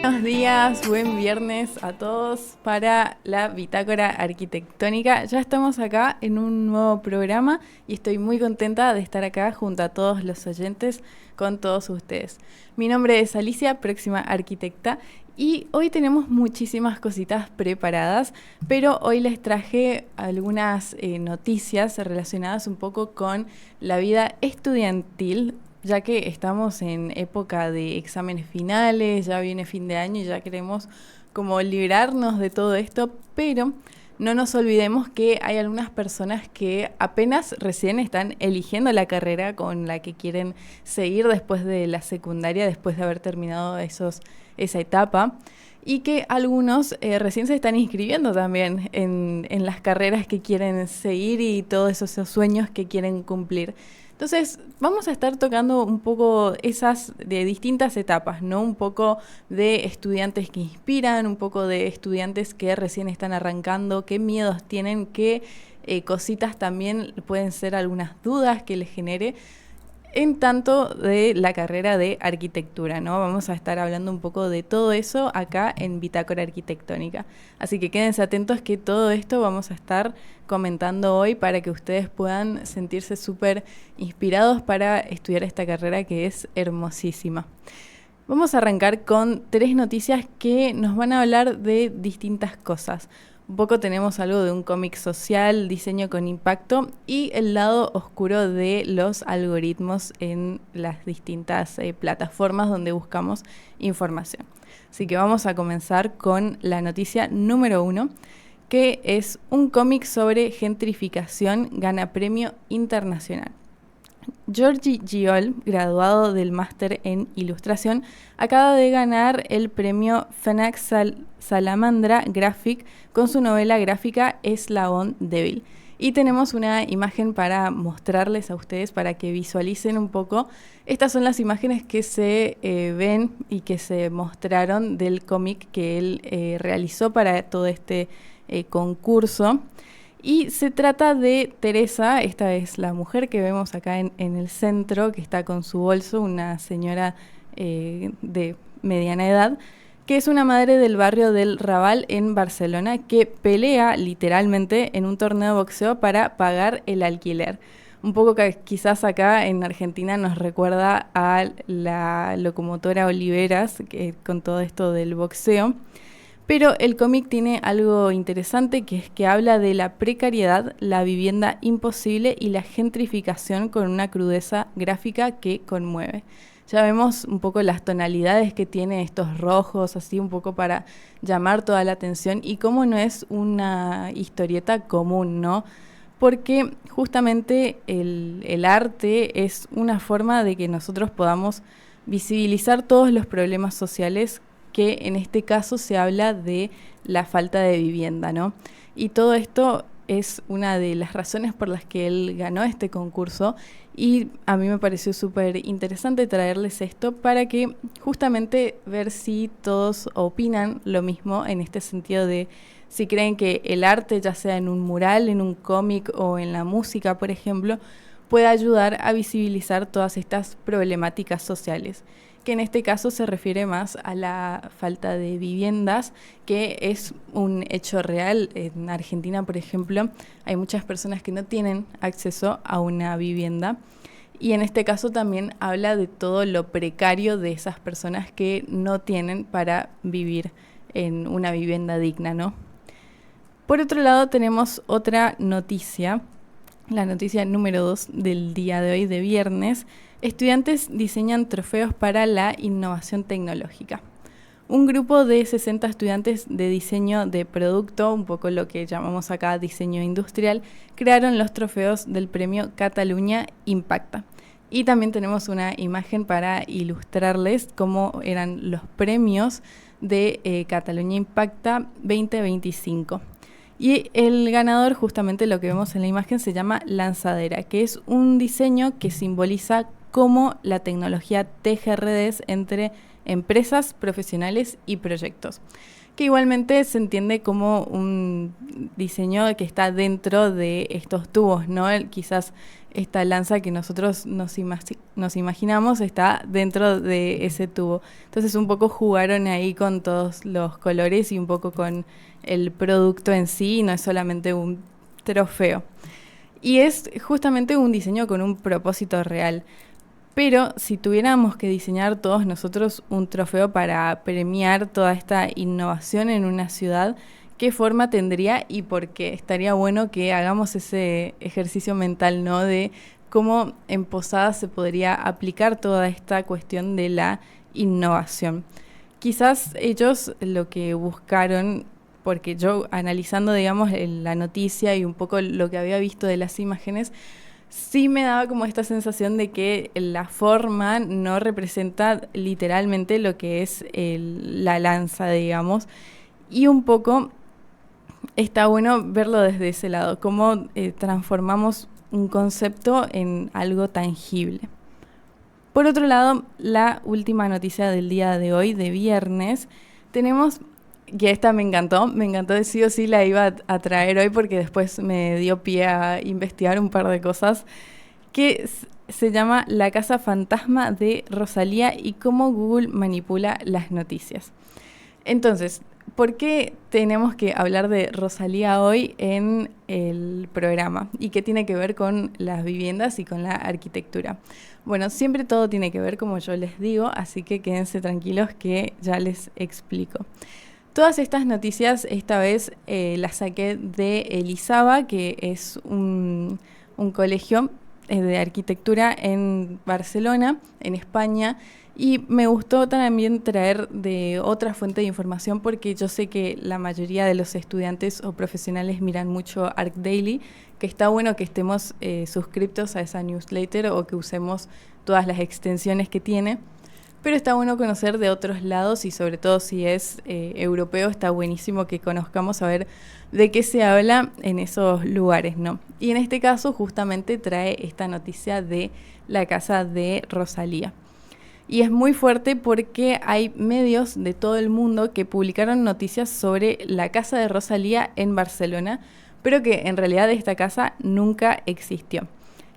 Buenos días, buen viernes a todos para la Bitácora Arquitectónica. Ya estamos acá en un nuevo programa y estoy muy contenta de estar acá junto a todos los oyentes con todos ustedes. Mi nombre es Alicia, próxima arquitecta, y hoy tenemos muchísimas cositas preparadas, pero hoy les traje algunas noticias relacionadas un poco con la vida estudiantil, ya que estamos en época de exámenes finales, ya viene fin de año y ya queremos como librarnos de todo esto, pero no nos olvidemos que hay algunas personas que apenas recién están eligiendo la carrera con la que quieren seguir después de la secundaria, después de haber terminado esa etapa, y que algunos recién se están inscribiendo también en las carreras que quieren seguir y todos esos sueños que quieren cumplir. Entonces, vamos a estar tocando un poco esas de distintas etapas, ¿no? Un poco de estudiantes que inspiran, un poco de estudiantes que recién están arrancando, qué miedos tienen, qué cositas también pueden ser algunas dudas que les genere en tanto de la carrera de arquitectura, ¿no? Vamos a estar hablando un poco de todo eso acá en Bitácora Arquitectónica. Así que quédense atentos que todo esto vamos a estar comentando hoy para que ustedes puedan sentirse súper inspirados para estudiar esta carrera que es hermosísima. Vamos a arrancar con 3 noticias que nos van a hablar de distintas cosas. Un poco tenemos algo de un cómic social, diseño con impacto y el lado oscuro de los algoritmos en las distintas plataformas donde buscamos información. Así que vamos a comenzar con la noticia número 1, que es un cómic sobre gentrificación gana premio internacional. Georgi Giol, graduado del máster en ilustración, acaba de ganar el premio Phoenix Salamandra Graphic con su novela gráfica Eslabón Débil. Y tenemos una imagen para mostrarles a ustedes para que visualicen un poco. Estas son las imágenes que se ven y que se mostraron del cómic que él realizó para todo este concurso. Y se trata de Teresa, esta es la mujer que vemos acá en el centro, que está con su bolso, una señora de mediana edad, que es una madre del barrio del Raval en Barcelona, que pelea literalmente en un torneo de boxeo para pagar el alquiler. Un poco que quizás acá en Argentina nos recuerda a la locomotora Oliveras, con todo esto del boxeo. Pero el cómic tiene algo interesante, que es que habla de la precariedad, la vivienda imposible y la gentrificación con una crudeza gráfica que conmueve. Ya vemos un poco las tonalidades que tiene estos rojos, así un poco para llamar toda la atención, y cómo no es una historieta común, ¿no? Porque justamente el arte es una forma de que nosotros podamos visibilizar todos los problemas sociales, que en este caso se habla de la falta de vivienda, ¿no? Y todo esto es una de las razones por las que él ganó este concurso, y a mí me pareció súper interesante traerles esto para que justamente ver si todos opinan lo mismo en este sentido de si creen que el arte, ya sea en un mural, en un cómic o en la música, por ejemplo, puede ayudar a visibilizar todas estas problemáticas sociales, que en este caso se refiere más a la falta de viviendas, que es un hecho real. En Argentina, por ejemplo, hay muchas personas que no tienen acceso a una vivienda, y en este caso también habla de todo lo precario de esas personas que no tienen para vivir en una vivienda digna, ¿no? Por otro lado, tenemos otra noticia, la noticia número 2 del día de hoy, de viernes. Estudiantes diseñan trofeos para la innovación tecnológica. Un grupo de 60 estudiantes de diseño de producto, un poco lo que llamamos acá diseño industrial, crearon los trofeos del premio Cataluña Impacta. Y también tenemos una imagen para ilustrarles cómo eran los premios de Cataluña Impacta 2025. Y el ganador, justamente lo que vemos en la imagen, se llama Lanzadera, que es un diseño que simboliza cómo la tecnología teje redes entre empresas, profesionales y proyectos. que igualmente se entiende como un diseño que está dentro de estos tubos, ¿no? Quizás esta lanza que nosotros nos imaginamos está dentro de ese tubo. Entonces un poco jugaron ahí con todos los colores y un poco con el producto en sí, no es solamente un trofeo. Y es justamente un diseño con un propósito real. Pero si tuviéramos que diseñar todos nosotros un trofeo para premiar toda esta innovación en una ciudad, ¿qué forma tendría y por qué? Estaría bueno que hagamos ese ejercicio mental, ¿no? De cómo en Posadas se podría aplicar toda esta cuestión de la innovación. Quizás ellos lo que buscaron, porque yo analizando, digamos, la noticia y un poco lo que había visto de las imágenes, sí me daba como esta sensación de que la forma no representa literalmente lo que es la lanza, digamos, y un poco está bueno verlo desde ese lado, cómo transformamos un concepto en algo tangible. Por otro lado, la última noticia del día de hoy, de viernes, tenemos, que esta me encantó, sí o sí la iba a traer hoy porque después me dio pie a investigar un par de cosas, que se llama La Casa Fantasma de Rosalía y cómo Google manipula las noticias. Entonces, ¿por qué tenemos que hablar de Rosalía hoy en el programa? ¿Y qué tiene que ver con las viviendas y con la arquitectura? Bueno, siempre todo tiene que ver, como yo les digo, así que quédense tranquilos que ya les explico. Todas estas noticias esta vez las saqué de Elizaba, que es un colegio de arquitectura en Barcelona, en España, y me gustó también traer de otra fuente de información porque yo sé que la mayoría de los estudiantes o profesionales miran mucho ArcDaily, que está bueno que estemos suscriptos a esa newsletter o que usemos todas las extensiones que tiene. Pero está bueno conocer de otros lados y sobre todo si es europeo, está buenísimo que conozcamos a ver de qué se habla en esos lugares, ¿no? Y en este caso justamente trae esta noticia de la casa de Rosalía. Y es muy fuerte porque hay medios de todo el mundo que publicaron noticias sobre la casa de Rosalía en Barcelona, pero que en realidad esta casa nunca existió.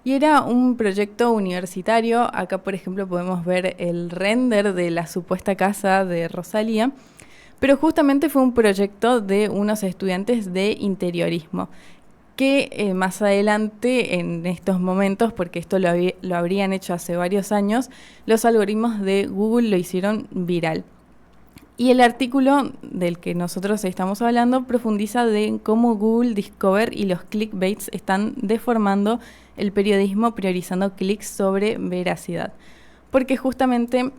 Y era un proyecto universitario. Acá, por ejemplo, podemos ver el render de la supuesta casa de Rosalía, pero justamente fue un proyecto de unos estudiantes de interiorismo, que más adelante, en estos momentos, porque esto lo habrían hecho hace varios años, los algoritmos de Google lo hicieron viral. Y el artículo del que nosotros estamos hablando profundiza de cómo Google Discover y los clickbaits están deformando el periodismo, priorizando clics sobre veracidad. Porque justamente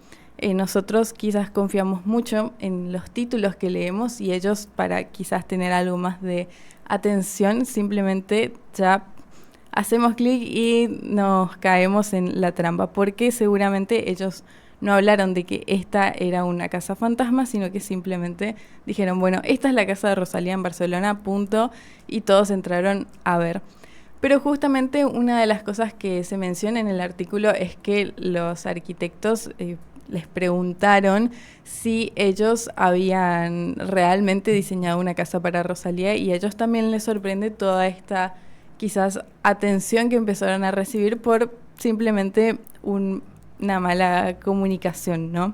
nosotros quizás confiamos mucho en los títulos que leemos y ellos, para quizás tener algo más de atención, simplemente ya hacemos clic y nos caemos en la trampa, porque seguramente ellos no hablaron de que esta era una casa fantasma, sino que simplemente dijeron, bueno, esta es la casa de Rosalía en Barcelona, punto, y todos entraron a ver. Pero justamente una de las cosas que se menciona en el artículo es que los arquitectos les preguntaron si ellos habían realmente diseñado una casa para Rosalía, y a ellos también les sorprende toda esta quizás atención que empezaron a recibir por simplemente una mala comunicación, ¿no?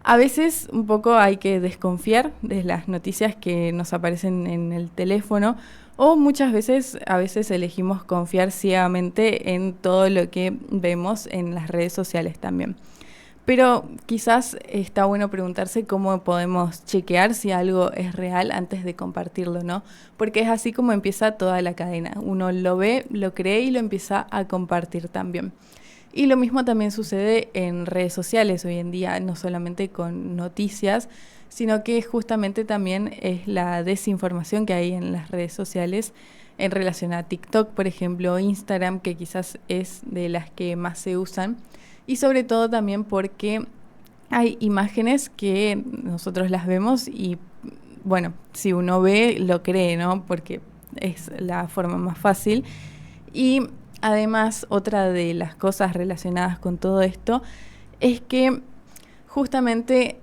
A veces un poco hay que desconfiar de las noticias que nos aparecen en el teléfono, o muchas veces, a veces elegimos confiar ciegamente en todo lo que vemos en las redes sociales también. Pero quizás está bueno preguntarse cómo podemos chequear si algo es real antes de compartirlo, ¿no? Porque es así como empieza toda la cadena. Uno lo ve, lo cree y lo empieza a compartir también. Y lo mismo también sucede en redes sociales hoy en día, no solamente con noticias, sino que justamente también es la desinformación que hay en las redes sociales en relación a TikTok, por ejemplo, Instagram, que quizás es de las que más se usan. Y sobre todo también porque hay imágenes que nosotros las vemos y, bueno, si uno ve, lo cree, ¿no? Porque es la forma más fácil. Y además, otra de las cosas relacionadas con todo esto es que justamente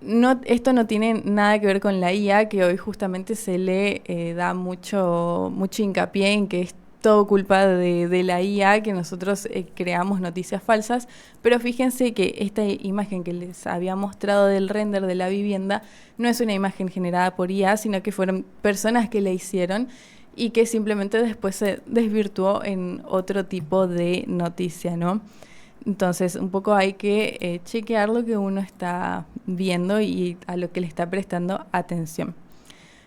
no, esto no tiene nada que ver con la IA, que hoy justamente se le da mucho hincapié en que es todo culpa de la IA, que nosotros creamos noticias falsas, pero fíjense que esta imagen que les había mostrado del render de la vivienda no es una imagen generada por IA, sino que fueron personas que la hicieron y que simplemente después se desvirtuó en otro tipo de noticia, ¿no? Entonces, un poco hay que chequear lo que uno está viendo y a lo que le está prestando atención.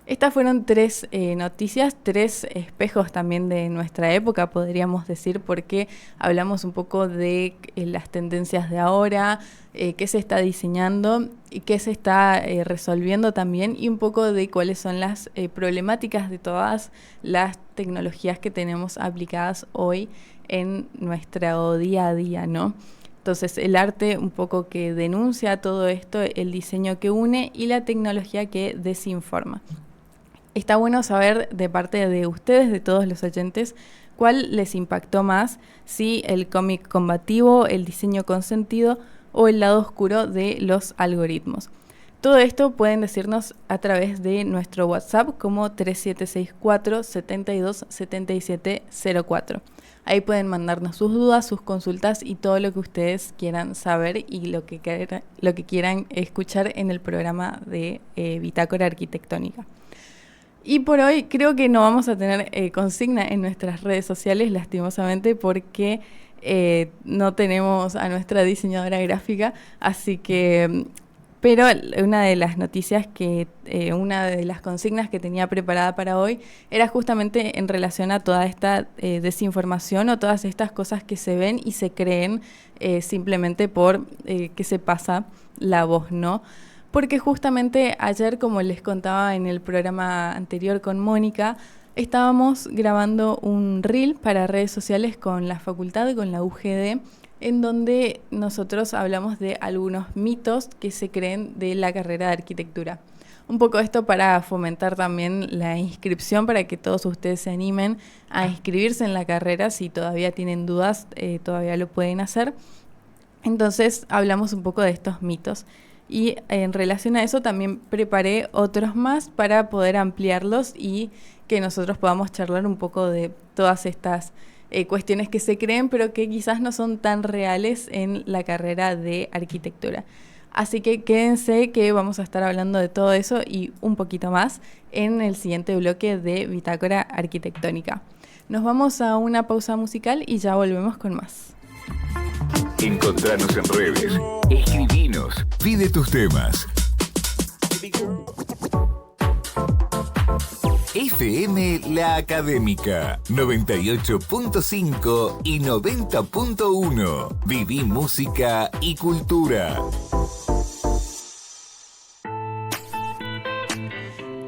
Estas fueron tres noticias, tres espejos también de nuestra época, podríamos decir, porque hablamos un poco de las tendencias de ahora, qué se está diseñando y qué se está resolviendo también, y un poco de cuáles son las problemáticas de todas las tecnologías que tenemos aplicadas hoy en nuestro día a día, ¿no? Entonces, el arte un poco que denuncia todo esto, el diseño que une y la tecnología que desinforma. Está bueno saber de parte de ustedes, de todos los oyentes, cuál les impactó más, si el cómic combativo, el diseño con sentido o el lado oscuro de los algoritmos. Todo esto pueden decirnos a través de nuestro WhatsApp como 3764 72 77 04. Ahí pueden mandarnos sus dudas, sus consultas y todo lo que ustedes quieran saber y lo que quieran escuchar en el programa de Bitácora Arquitectónica. Y por hoy creo que no vamos a tener consigna en nuestras redes sociales, lastimosamente, porque no tenemos a nuestra diseñadora gráfica, así que... Pero una de las noticias una de las consignas que tenía preparada para hoy era justamente en relación a toda esta desinformación o todas estas cosas que se ven y se creen simplemente por que se pasa la voz, ¿no? Porque justamente ayer, como les contaba en el programa anterior con Mónica, estábamos grabando un reel para redes sociales con la facultad, con la UGD, en donde nosotros hablamos de algunos mitos que se creen de la carrera de arquitectura. Un poco esto para fomentar también la inscripción, para que todos ustedes se animen a inscribirse en la carrera. Si todavía tienen dudas, todavía lo pueden hacer. Entonces hablamos un poco de estos mitos. Y en relación a eso también preparé otros más para poder ampliarlos y que nosotros podamos charlar un poco de todas estas cuestiones que se creen, pero que quizás no son tan reales en la carrera de arquitectura. Así que quédense que vamos a estar hablando de todo eso y un poquito más en el siguiente bloque de Bitácora Arquitectónica. Nos vamos a una pausa musical y ya volvemos con más. Encontranos en redes, escribinos, pide tus temas. FM La Académica 98.5 y 90.1. Viví música y cultura.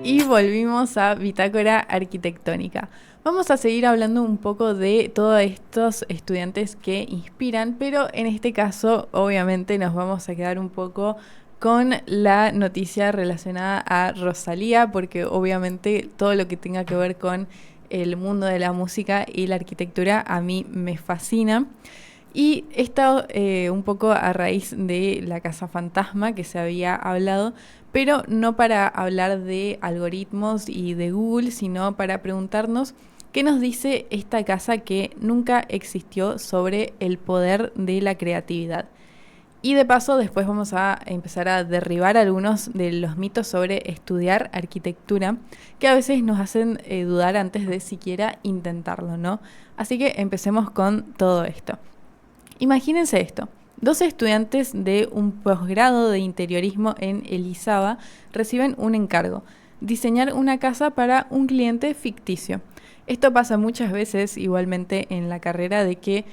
Y volvimos a Bitácora Arquitectónica. Vamos a seguir hablando un poco de todos estos estudiantes que inspiran, pero en este caso obviamente nos vamos a quedar un poco con la noticia relacionada a Rosalía, porque obviamente todo lo que tenga que ver con el mundo de la música y la arquitectura a mí me fascina. Y esto un poco a raíz de la Casa Fantasma que se había hablado, pero no para hablar de algoritmos y de Google, sino para preguntarnos qué nos dice esta casa que nunca existió sobre el poder de la creatividad. Y de paso después vamos a empezar a derribar algunos de los mitos sobre estudiar arquitectura que a veces nos hacen dudar antes de siquiera intentarlo, ¿no? Así que empecemos con todo esto. Imagínense esto. 2 estudiantes de un posgrado de interiorismo en Elizaba reciben un encargo: diseñar una casa para un cliente ficticio. Esto pasa muchas veces igualmente en la carrera, de que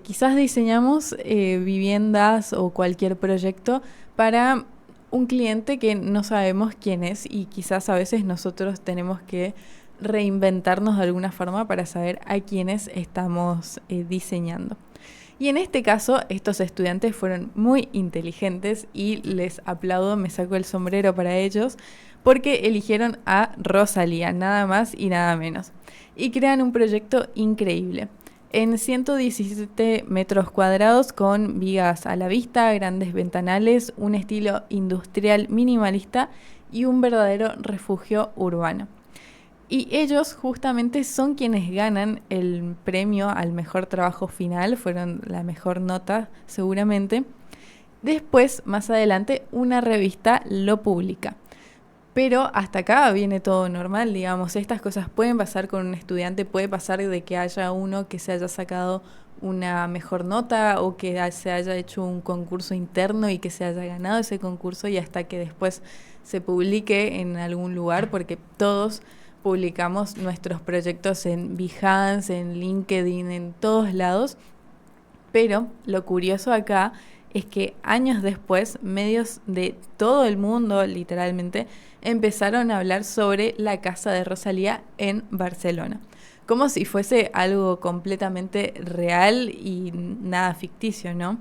quizás diseñamos viviendas o cualquier proyecto para un cliente que no sabemos quién es, y quizás a veces nosotros tenemos que reinventarnos de alguna forma para saber a quiénes estamos diseñando. Y en este caso, estos estudiantes fueron muy inteligentes y les aplaudo, me saco el sombrero para ellos, porque eligieron a Rosalía, nada más y nada menos. Y crean un proyecto increíble. en 117 metros cuadrados con vigas a la vista, grandes ventanales, un estilo industrial minimalista y un verdadero refugio urbano. Y ellos justamente son quienes ganan el premio al mejor trabajo final, fueron la mejor nota seguramente. Después, más adelante, una revista lo publica. Pero hasta acá viene todo normal, digamos, estas cosas pueden pasar con un estudiante, puede pasar de que haya uno que se haya sacado una mejor nota o que se haya hecho un concurso interno y que se haya ganado ese concurso y hasta que después se publique en algún lugar, porque todos publicamos nuestros proyectos en Behance, en LinkedIn, en todos lados. Pero lo curioso acá es que años después, medios de todo el mundo, literalmente, empezaron a hablar sobre la casa de Rosalía en Barcelona. Como si fuese algo completamente real y nada ficticio, ¿no?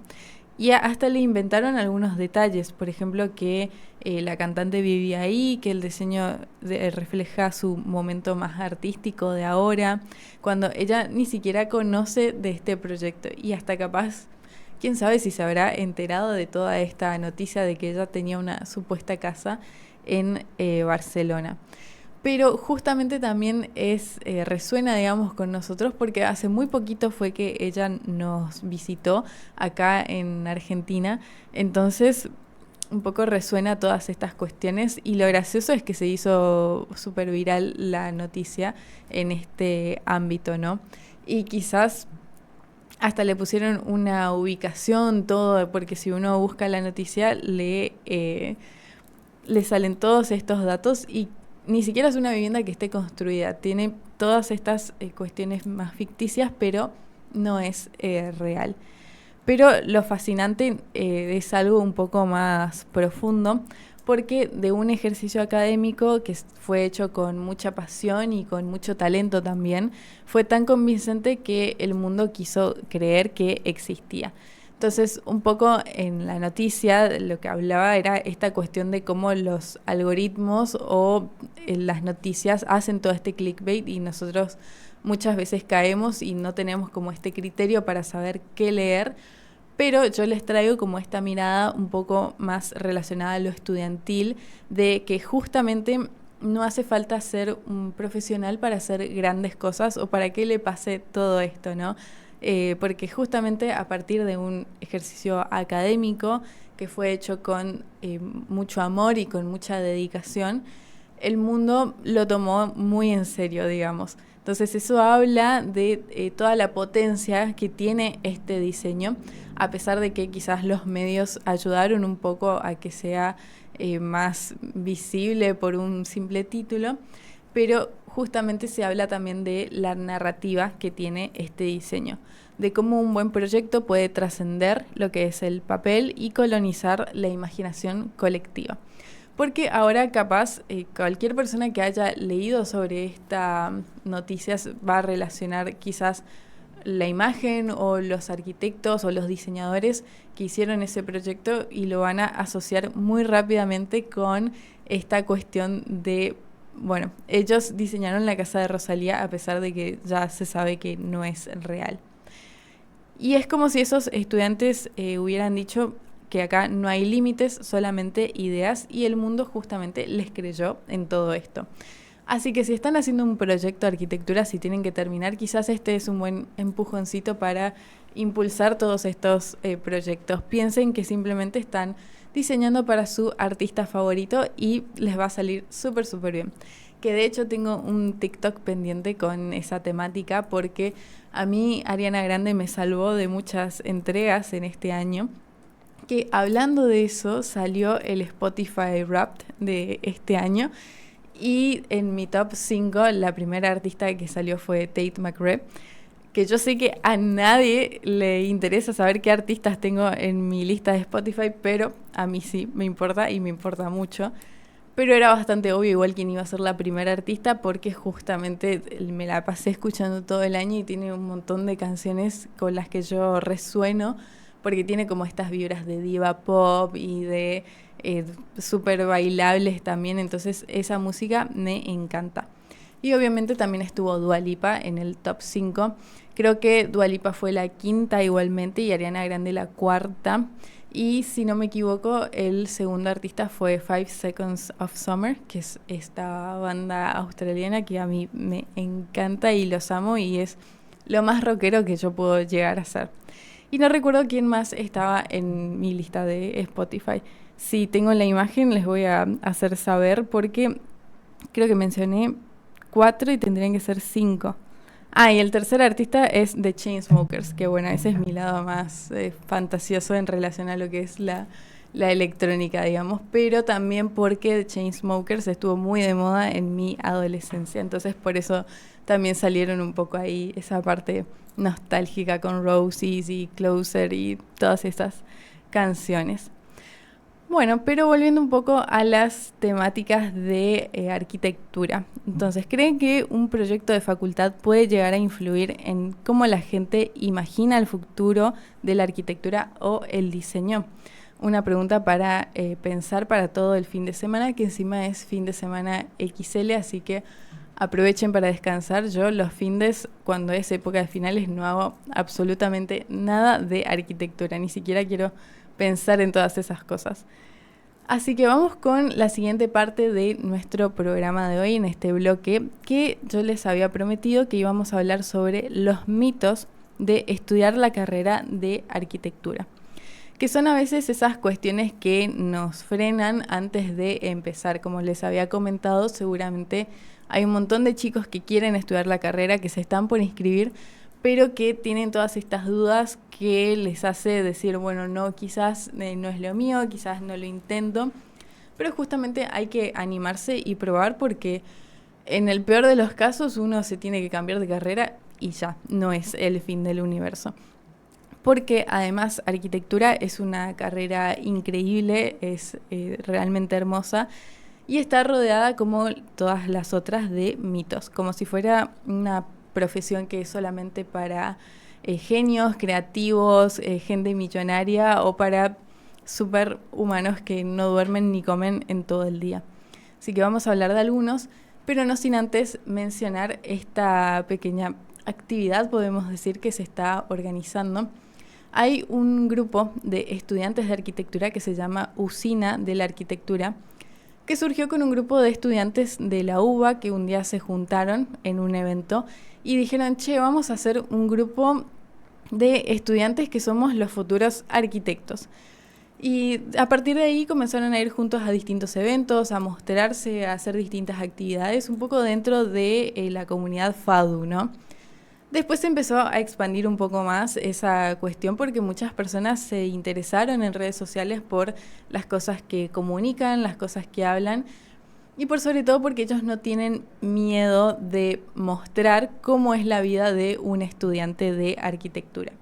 Y hasta le inventaron algunos detalles, por ejemplo, que la cantante vivía ahí, que el diseño refleja su momento más artístico de ahora, cuando ella ni siquiera conoce de este proyecto y hasta capaz, quién sabe si se habrá enterado de toda esta noticia de que ella tenía una supuesta casa en Barcelona. Pero justamente también resuena, digamos, con nosotros porque hace muy poquito fue que ella nos visitó acá en Argentina. Entonces, un poco resuena todas estas cuestiones y lo gracioso es que se hizo súper viral la noticia en este ámbito, ¿no? Y quizás hasta le pusieron una ubicación, todo, porque si uno busca la noticia le salen todos estos datos y ni siquiera es una vivienda que esté construida, tiene todas estas cuestiones más ficticias, pero no es real. Pero lo fascinante es algo un poco más profundo, porque de un ejercicio académico que fue hecho con mucha pasión y con mucho talento también, fue tan convincente que el mundo quiso creer que existía. Entonces, un poco en la noticia lo que hablaba era esta cuestión de cómo los algoritmos o las noticias hacen todo este clickbait y nosotros muchas veces caemos y no tenemos como este criterio para saber qué leer, pero yo les traigo como esta mirada un poco más relacionada a lo estudiantil, de que justamente no hace falta ser un profesional para hacer grandes cosas o para que le pase todo esto, ¿no? Porque justamente a partir de un ejercicio académico que fue hecho con mucho amor y con mucha dedicación, el mundo lo tomó muy en serio, digamos. Entonces eso habla de toda la potencia que tiene este diseño, a pesar de que quizás los medios ayudaron un poco a que sea más visible por un simple título, pero justamente se habla también de la narrativa que tiene este diseño, de cómo un buen proyecto puede trascender lo que es el papel y colonizar la imaginación colectiva. Porque ahora capaz cualquier persona que haya leído sobre esta noticias va a relacionar quizás la imagen o los arquitectos o los diseñadores que hicieron ese proyecto y lo van a asociar muy rápidamente con esta cuestión de, bueno, ellos diseñaron la casa de Rosalía a pesar de que ya se sabe que no es real. Y es como si esos estudiantes hubieran dicho que acá no hay límites, solamente ideas, y el mundo justamente les creyó en todo esto. Así que si están haciendo un proyecto de arquitectura, si tienen que terminar, quizás este es un buen empujoncito para impulsar todos estos proyectos. Piensen que simplemente están diseñando para su artista favorito y les va a salir súper, súper bien. Que de hecho tengo un TikTok pendiente con esa temática porque a mí Ariana Grande me salvó de muchas entregas en este año. Que hablando de eso salió el Spotify Wrapped de este año y en mi top 5 la primera artista que salió fue Tate McRae, que yo sé que a nadie le interesa saber qué artistas tengo en mi lista de Spotify, pero a mí sí me importa y me importa mucho. Pero era bastante obvio igual quién iba a ser la primera artista porque justamente me la pasé escuchando todo el año y tiene un montón de canciones con las que yo resueno porque tiene como estas vibras de diva pop y de súper bailables también, entonces esa música me encanta. Y obviamente también estuvo Dua Lipa en el top 5. Creo que Dua Lipa fue la quinta igualmente y Ariana Grande la cuarta. Y si no me equivoco, el segundo artista fue 5 Seconds of Summer, que es esta banda australiana que a mí me encanta y los amo y es lo más rockero que yo puedo llegar a ser. Y no recuerdo quién más estaba en mi lista de Spotify. Si tengo la imagen les voy a hacer saber porque creo que mencioné 4 y tendrían que ser 5. Ah, y el tercer artista es The Chainsmokers, que bueno, ese es mi lado más fantasioso en relación a lo que es la electrónica, digamos, pero también porque The Chainsmokers estuvo muy de moda en mi adolescencia, entonces por eso también salieron un poco ahí esa parte nostálgica con Roses y Closer y todas esas canciones. Bueno, pero volviendo un poco a las temáticas de arquitectura. Entonces, ¿creen que un proyecto de facultad puede llegar a influir en cómo la gente imagina el futuro de la arquitectura o el diseño? Una pregunta para pensar para todo el fin de semana, que encima es fin de semana XL, así que aprovechen para descansar. Yo los findes, cuando es época de finales, no hago absolutamente nada de arquitectura, ni siquiera quiero pensar en todas esas cosas. Así que vamos con la siguiente parte de nuestro programa de hoy en este bloque, que yo les había prometido que íbamos a hablar sobre los mitos de estudiar la carrera de arquitectura, que son a veces esas cuestiones que nos frenan antes de empezar. Como les había comentado, seguramente hay un montón de chicos que quieren estudiar la carrera, que se están por inscribir, pero que tienen todas estas dudas que les hace decir, bueno, no, quizás no es lo mío, quizás no lo intento, pero justamente hay que animarse y probar porque en el peor de los casos uno se tiene que cambiar de carrera y ya, no es el fin del universo. Porque además arquitectura es una carrera increíble, es realmente hermosa y está rodeada como todas las otras de mitos, como si fuera una profesión que es solamente para genios, creativos, gente millonaria o para superhumanos que no duermen ni comen en todo el día. Así que vamos a hablar de algunos, pero no sin antes mencionar esta pequeña actividad, podemos decir, que se está organizando. Hay un grupo de estudiantes de arquitectura que se llama Usina de la Arquitectura, que surgió con un grupo de estudiantes de la UBA que un día se juntaron en un evento y dijeron, che, vamos a hacer un grupo de estudiantes que somos los futuros arquitectos. Y a partir de ahí comenzaron a ir juntos a distintos eventos, a mostrarse, a hacer distintas actividades, un poco dentro de la comunidad FADU, ¿no? Después se empezó a expandir un poco más esa cuestión porque muchas personas se interesaron en redes sociales por las cosas que comunican, las cosas que hablan y por sobre todo porque ellos no tienen miedo de mostrar cómo es la vida de un estudiante de arquitectura.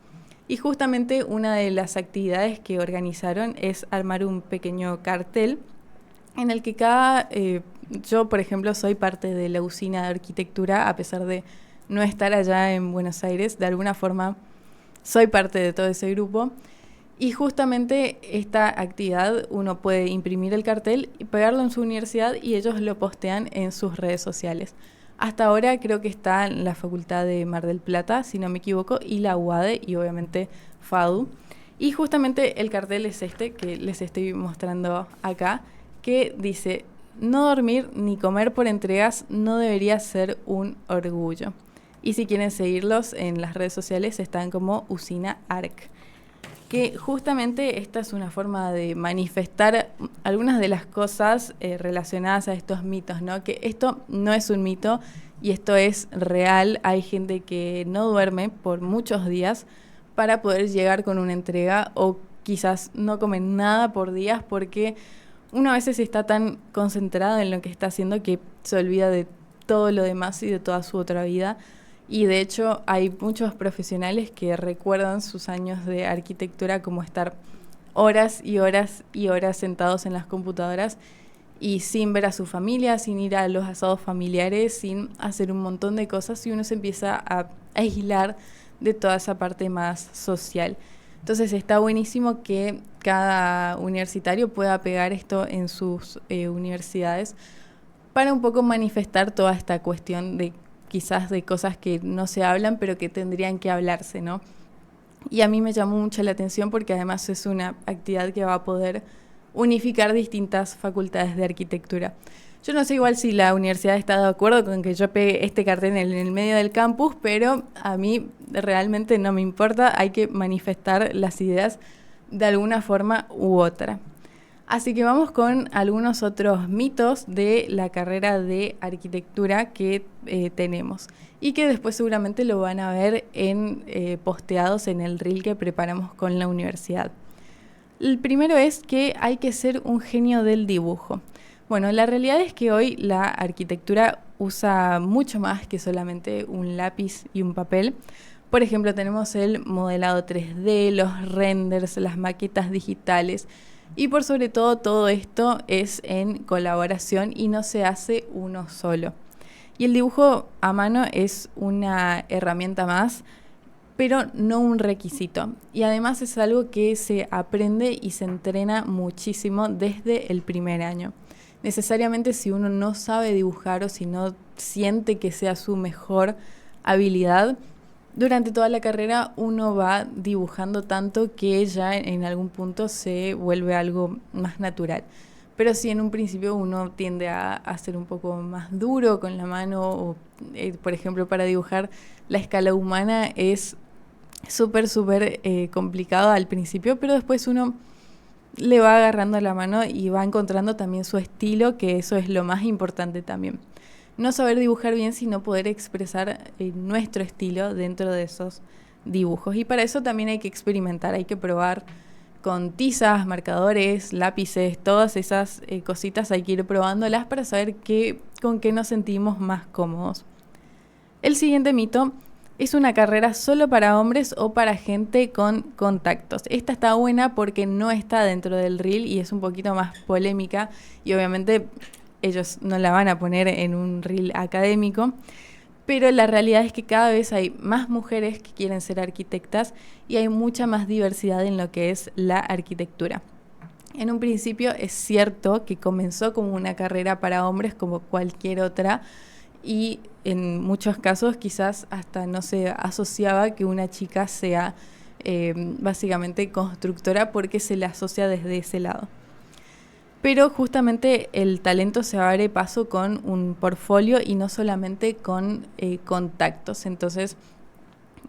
Y justamente una de las actividades que organizaron es armar un pequeño cartel en el que yo por ejemplo soy parte de la usina de arquitectura a pesar de no estar allá en Buenos Aires, de alguna forma soy parte de todo ese grupo. Y justamente esta actividad uno puede imprimir el cartel y pegarlo en su universidad y ellos lo postean en sus redes sociales. Hasta ahora creo que está en la Facultad de Mar del Plata, si no me equivoco, y la UADE y obviamente FADU. Y justamente el cartel es este que les estoy mostrando acá, que dice, no dormir ni comer por entregas no debería ser un orgullo. Y si quieren seguirlos en las redes sociales están como Usina Arc. Que justamente esta es una forma de manifestar algunas de las cosas relacionadas a estos mitos, ¿no? Que esto no es un mito y esto es real. Hay gente que no duerme por muchos días para poder llegar con una entrega o quizás no comen nada por días porque uno a veces está tan concentrado en lo que está haciendo que se olvida de todo lo demás y de toda su otra vida. Y de hecho hay muchos profesionales que recuerdan sus años de arquitectura como estar horas y horas y horas sentados en las computadoras y sin ver a su familia, sin ir a los asados familiares, sin hacer un montón de cosas y uno se empieza a aislar de toda esa parte más social. Entonces está buenísimo que cada universitario pueda pegar esto en sus universidades para un poco manifestar toda esta cuestión de quizás de cosas que no se hablan, pero que tendrían que hablarse, ¿no? Y a mí me llamó mucho la atención porque además es una actividad que va a poder unificar distintas facultades de arquitectura. Yo no sé igual si la universidad está de acuerdo con que yo pegue este cartel en el medio del campus, pero a mí realmente no me importa, hay que manifestar las ideas de alguna forma u otra. Así que vamos con algunos otros mitos de la carrera de arquitectura que tenemos y que después seguramente lo van a ver posteados en el reel que preparamos con la universidad. El primero es que hay que ser un genio del dibujo. Bueno, la realidad es que hoy la arquitectura usa mucho más que solamente un lápiz y un papel. Por ejemplo, tenemos el modelado 3D, los renders, las maquetas digitales y por sobre todo esto es en colaboración y no se hace uno solo. Y el dibujo a mano es una herramienta más, pero no un requisito. Y además es algo que se aprende y se entrena muchísimo desde el primer año. Necesariamente si uno no sabe dibujar o si no siente que sea su mejor habilidad, durante toda la carrera uno va dibujando tanto que ya en algún punto se vuelve algo más natural. Pero si en un principio uno tiende a ser un poco más duro con la mano, o, por ejemplo, para dibujar la escala humana es súper complicado al principio, pero después uno le va agarrando la mano y va encontrando también su estilo, que eso es lo más importante también. No saber dibujar bien, sino poder expresar nuestro estilo dentro de esos dibujos. Y para eso también hay que experimentar, hay que probar con tizas, marcadores, lápices, todas esas cositas hay que ir probándolas para saber con qué nos sentimos más cómodos. El siguiente mito: ¿es una carrera solo para hombres o para gente con contactos? Esta está buena porque no está dentro del reel y es un poquito más polémica y obviamente ellos no la van a poner en un reel académico, pero la realidad es que cada vez hay más mujeres que quieren ser arquitectas y hay mucha más diversidad en lo que es la arquitectura. En un principio es cierto que comenzó como una carrera para hombres como cualquier otra, y en muchos casos quizás hasta no se asociaba que una chica sea básicamente constructora porque se le asocia desde ese lado. Pero justamente el talento se abre paso con un portfolio y no solamente con contactos. Entonces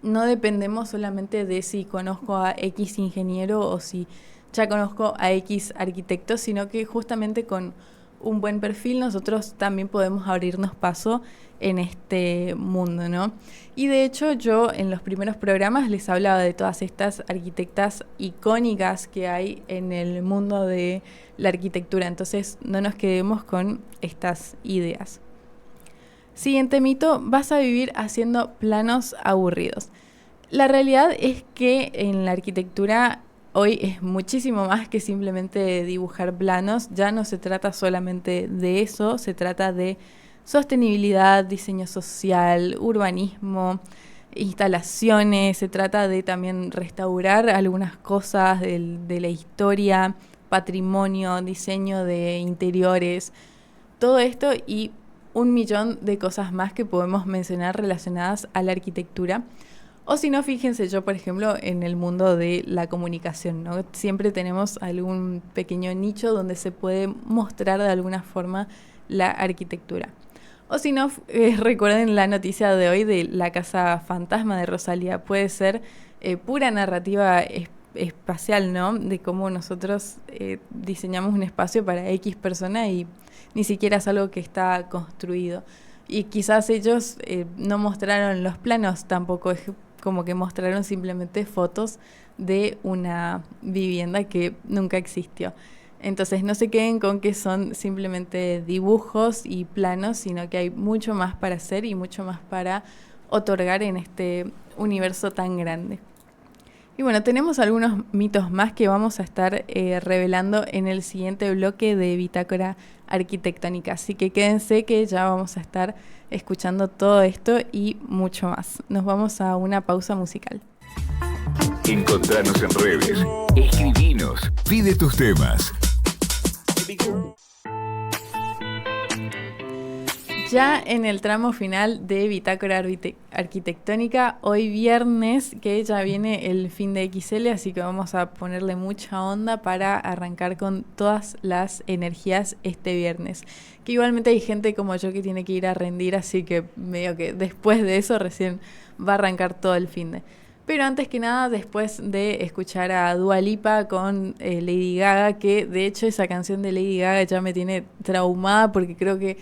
no dependemos solamente de si conozco a X ingeniero o si ya conozco a X arquitecto, sino que justamente con un buen perfil nosotros también podemos abrirnos paso en este mundo, ¿no? Y de hecho yo en los primeros programas les hablaba de todas estas arquitectas icónicas que hay en el mundo de la arquitectura, entonces no nos quedemos con estas ideas. Siguiente mito: vas a vivir haciendo planos aburridos. La realidad es que en la arquitectura hoy es muchísimo más que simplemente dibujar planos. Ya no se trata solamente de eso, se trata de sostenibilidad, diseño social, urbanismo, instalaciones, se trata de también restaurar algunas cosas de la historia, patrimonio, diseño de interiores, todo esto y 1.000.000 de cosas más que podemos mencionar relacionadas a la arquitectura. O si no, fíjense yo, por ejemplo, en el mundo de la comunicación, ¿no? Siempre tenemos algún pequeño nicho donde se puede mostrar de alguna forma la arquitectura. O si no, recuerden la noticia de hoy de la casa fantasma de Rosalía. Puede ser pura narrativa espacial, ¿no? De cómo nosotros diseñamos un espacio para X persona y ni siquiera es algo que está construido. Y quizás ellos no mostraron los planos tampoco, es como que mostraron simplemente fotos de una vivienda que nunca existió. Entonces no se queden con que son simplemente dibujos y planos, sino que hay mucho más para hacer y mucho más para otorgar en este universo tan grande. Y bueno, tenemos algunos mitos más que vamos a estar revelando en el siguiente bloque de Bitácora Arquitectónica. Así que quédense que ya vamos a estar escuchando todo esto y mucho más. Nos vamos a una pausa musical. Encontranos en redes, escribinos, pide tus temas. Ya en el tramo final de Bitácora Arquitectónica, hoy viernes, que ya viene el fin de XL, así que vamos a ponerle mucha onda para arrancar con todas las energías este viernes. Que igualmente hay gente como yo que tiene que ir a rendir, así que medio que después de eso recién va a arrancar todo el fin de. Pero antes que nada, después de escuchar a Dua Lipa con Lady Gaga, que de hecho esa canción de Lady Gaga ya me tiene traumada porque creo que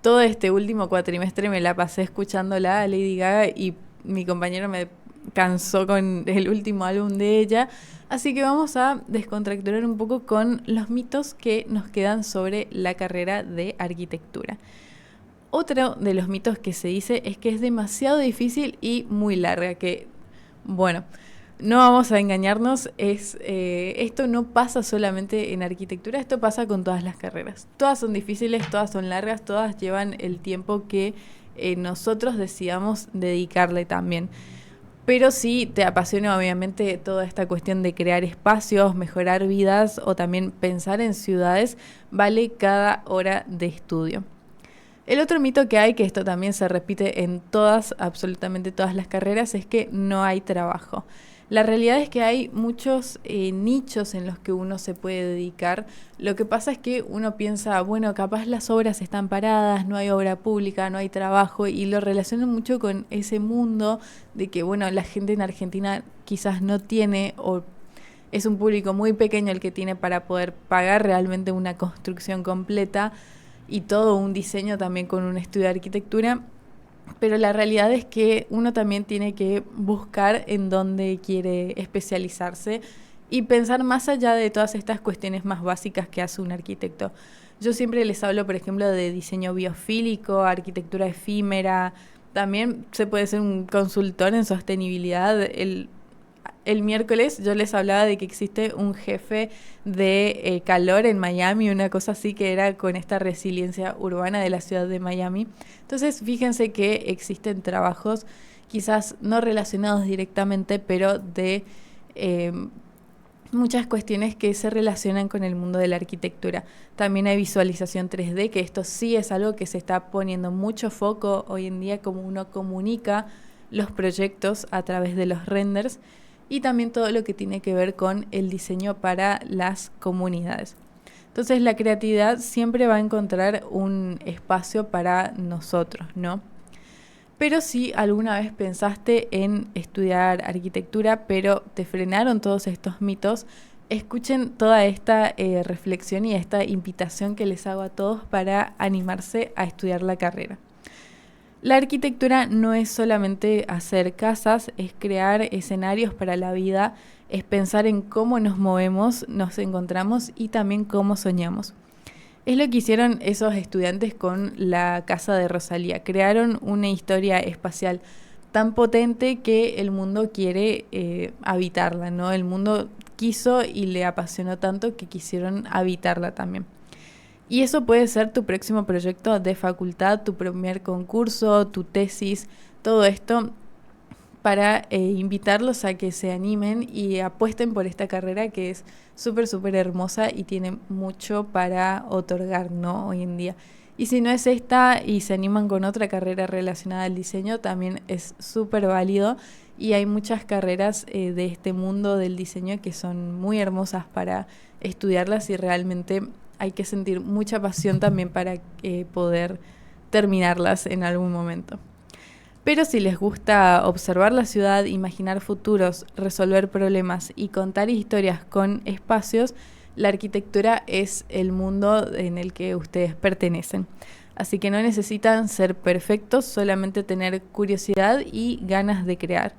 todo este último cuatrimestre me la pasé escuchándola a Lady Gaga y mi compañero me cansó con el último álbum de ella. Así que vamos a descontracturar un poco con los mitos que nos quedan sobre la carrera de arquitectura. Otro de los mitos que se dice es que es demasiado difícil y muy larga, que, bueno, no vamos a engañarnos, esto no pasa solamente en arquitectura, esto pasa con todas las carreras. Todas son difíciles, todas son largas, todas llevan el tiempo que nosotros decidamos dedicarle también. Pero si te apasiona obviamente toda esta cuestión de crear espacios, mejorar vidas o también pensar en ciudades, vale cada hora de estudio. El otro mito que hay, que esto también se repite en todas, absolutamente todas las carreras, es que no hay trabajo. La realidad es que hay muchos nichos en los que uno se puede dedicar. Lo que pasa es que uno piensa, bueno, capaz las obras están paradas, no hay obra pública, no hay trabajo, y lo relaciono mucho con ese mundo de que, bueno, la gente en Argentina quizás no tiene, o es un público muy pequeño el que tiene para poder pagar realmente una construcción completa y todo un diseño también con un estudio de arquitectura. Pero la realidad es que uno también tiene que buscar en dónde quiere especializarse y pensar más allá de todas estas cuestiones más básicas que hace un arquitecto. Yo siempre les hablo, por ejemplo, de diseño biofílico, arquitectura efímera. También se puede ser un consultor en sostenibilidad. El miércoles yo les hablaba de que existe un jefe de calor en Miami, una cosa así que era con esta resiliencia urbana de la ciudad de Miami. Entonces, fíjense que existen trabajos quizás no relacionados directamente, pero de muchas cuestiones que se relacionan con el mundo de la arquitectura. También hay visualización 3D, que esto sí es algo que se está poniendo mucho foco hoy en día, como uno comunica los proyectos a través de los renders, y también todo lo que tiene que ver con el diseño para las comunidades. Entonces la creatividad siempre va a encontrar un espacio para nosotros, ¿no? Pero si alguna vez pensaste en estudiar arquitectura, pero te frenaron todos estos mitos, escuchen toda esta reflexión y esta invitación que les hago a todos para animarse a estudiar la carrera. La arquitectura no es solamente hacer casas, es crear escenarios para la vida, es pensar en cómo nos movemos, nos encontramos y también cómo soñamos. Es lo que hicieron esos estudiantes con la casa de Rosalía. Crearon una historia espacial tan potente que el mundo quiere habitarla, ¿no? El mundo quiso y le apasionó tanto que quisieron habitarla también. Y eso puede ser tu próximo proyecto de facultad, tu primer concurso, tu tesis, todo esto para invitarlos a que se animen y apuesten por esta carrera que es súper, súper hermosa y tiene mucho para otorgar, ¿no? Hoy en día. Y si no es esta y se animan con otra carrera relacionada al diseño, también es súper válido. Y hay muchas carreras de este mundo del diseño que son muy hermosas para estudiarlas y realmente hay que sentir mucha pasión también para poder terminarlas en algún momento. Pero si les gusta observar la ciudad, imaginar futuros, resolver problemas y contar historias con espacios, la arquitectura es el mundo en el que ustedes pertenecen. Así que no necesitan ser perfectos, solamente tener curiosidad y ganas de crear.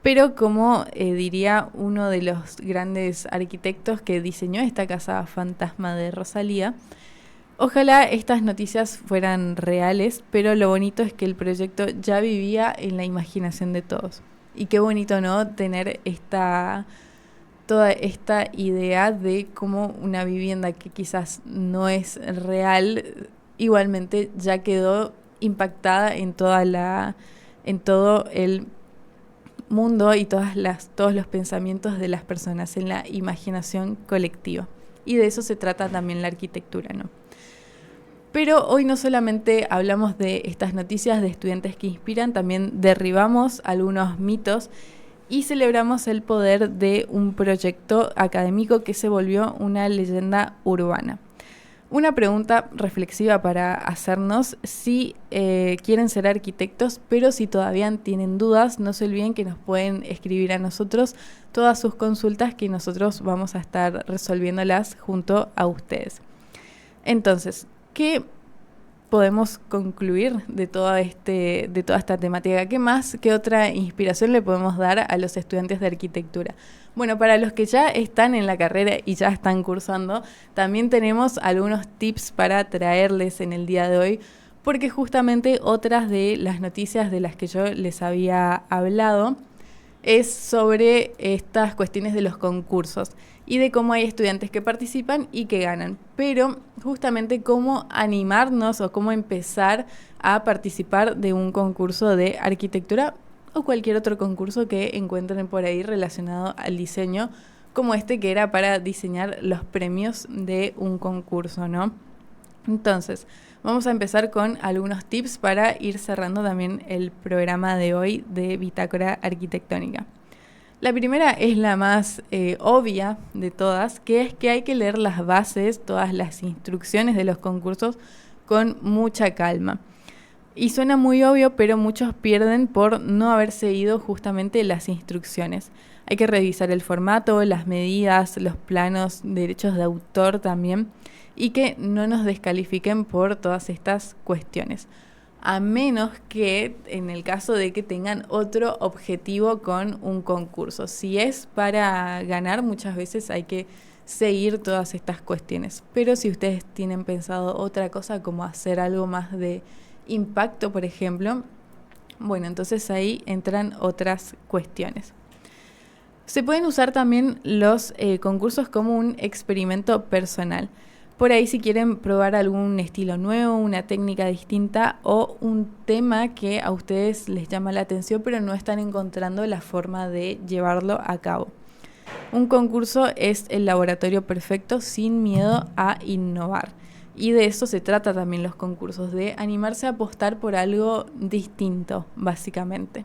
Pero como diría uno de los grandes arquitectos que diseñó esta casa fantasma de Rosalía, ojalá estas noticias fueran reales, pero lo bonito es que el proyecto ya vivía en la imaginación de todos. Y qué bonito, ¿no? Tener toda esta idea de cómo una vivienda que quizás no es real, igualmente ya quedó impactada en todo el mundo y todos los pensamientos de las personas, en la imaginación colectiva. Y de eso se trata también la arquitectura, ¿no? Pero hoy no solamente hablamos de estas noticias de estudiantes que inspiran, también derribamos algunos mitos y celebramos el poder de un proyecto académico que se volvió una leyenda urbana. Una pregunta reflexiva para hacernos: si quieren ser arquitectos, pero si todavía tienen dudas, no se olviden que nos pueden escribir a nosotros todas sus consultas, que nosotros vamos a estar resolviéndolas junto a ustedes. Entonces, ¿qué podemos concluir de toda esta temática? ¿Qué otra inspiración le podemos dar a los estudiantes de arquitectura? Bueno, para los que ya están en la carrera y ya están cursando, también tenemos algunos tips para traerles en el día de hoy, porque justamente otras de las noticias de las que yo les había hablado es sobre estas cuestiones de los concursos y de cómo hay estudiantes que participan y que ganan, pero justamente cómo animarnos o cómo empezar a participar de un concurso de arquitectura o cualquier otro concurso que encuentren por ahí relacionado al diseño, como este que era para diseñar los premios de un concurso, ¿no? Entonces, vamos a empezar con algunos tips para ir cerrando también el programa de hoy de Bitácora Arquitectónica. La primera es la más obvia de todas, que es que hay que leer las bases, todas las instrucciones de los concursos con mucha calma. Y suena muy obvio, pero muchos pierden por no haber seguido justamente las instrucciones. Hay que revisar el formato, las medidas, los planos, derechos de autor también, y que no nos descalifiquen por todas estas cuestiones. A menos que en el caso de que tengan otro objetivo con un concurso. Si es para ganar, muchas veces hay que seguir todas estas cuestiones. Pero si ustedes tienen pensado otra cosa, como hacer algo más de impacto, por ejemplo, bueno, entonces ahí entran otras cuestiones. Se pueden usar también los concursos como un experimento personal. Por ahí, si quieren probar algún estilo nuevo, una técnica distinta o un tema que a ustedes les llama la atención, pero no están encontrando la forma de llevarlo a cabo. Un concurso es el laboratorio perfecto sin miedo a innovar. Y de eso se trata también los concursos, de animarse a apostar por algo distinto, básicamente.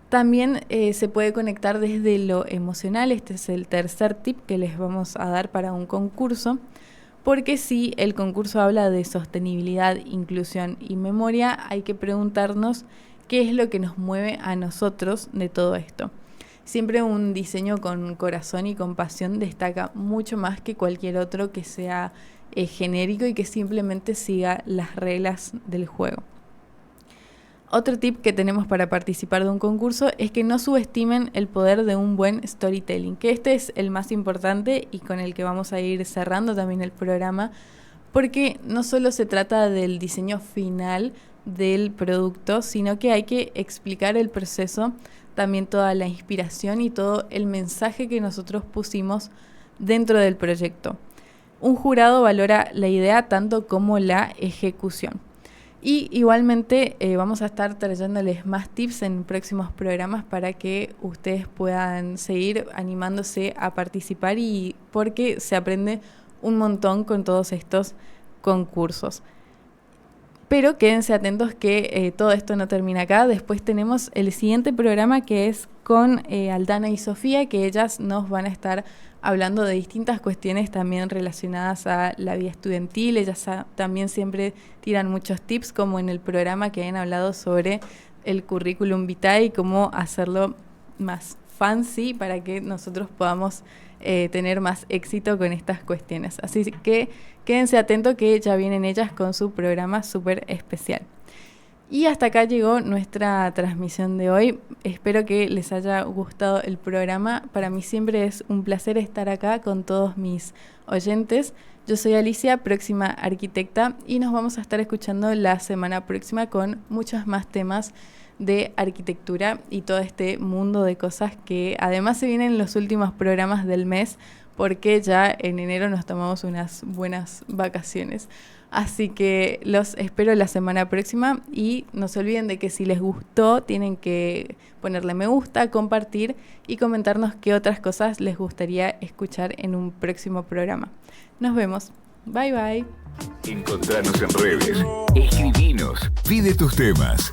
También se puede conectar desde lo emocional. Este es el tercer tip que les vamos a dar para un concurso. Porque si el concurso habla de sostenibilidad, inclusión y memoria, hay que preguntarnos qué es lo que nos mueve a nosotros de todo esto. Siempre un diseño con corazón y con pasión destaca mucho más que cualquier otro que sea genérico y que simplemente siga las reglas del juego. Otro tip que tenemos para participar de un concurso es que no subestimen el poder de un buen storytelling, que este es el más importante y con el que vamos a ir cerrando también el programa, porque no solo se trata del diseño final del producto, sino que hay que explicar el proceso, también toda la inspiración y todo el mensaje que nosotros pusimos dentro del proyecto. Un jurado valora la idea tanto como la ejecución. Y igualmente vamos a estar trayéndoles más tips en próximos programas para que ustedes puedan seguir animándose a participar, y porque se aprende un montón con todos estos concursos. Pero quédense atentos que todo esto no termina acá. Después tenemos el siguiente programa, que es con Aldana y Sofía, que ellas nos van a estar hablando de distintas cuestiones también relacionadas a la vida estudiantil. Ellas también siempre tiran muchos tips, como en el programa que han hablado sobre el currículum vitae y cómo hacerlo más fancy para que nosotros podamos tener más éxito con estas cuestiones. Así que quédense atentos que ya vienen ellas con su programa súper especial. Y hasta acá llegó nuestra transmisión de hoy. Espero que les haya gustado el programa. Para mí siempre es un placer estar acá con todos mis oyentes. Yo soy Alicia, próxima arquitecta, y nos vamos a estar escuchando la semana próxima con muchos más temas de arquitectura y todo este mundo de cosas que además se vienen en los últimos programas del mes, porque ya en enero nos tomamos unas buenas vacaciones. Así que los espero la semana próxima, y no se olviden de que si les gustó tienen que ponerle me gusta, compartir y comentarnos qué otras cosas les gustaría escuchar en un próximo programa. Nos vemos. Bye bye. Encontranos en redes, escribinos, pide tus temas.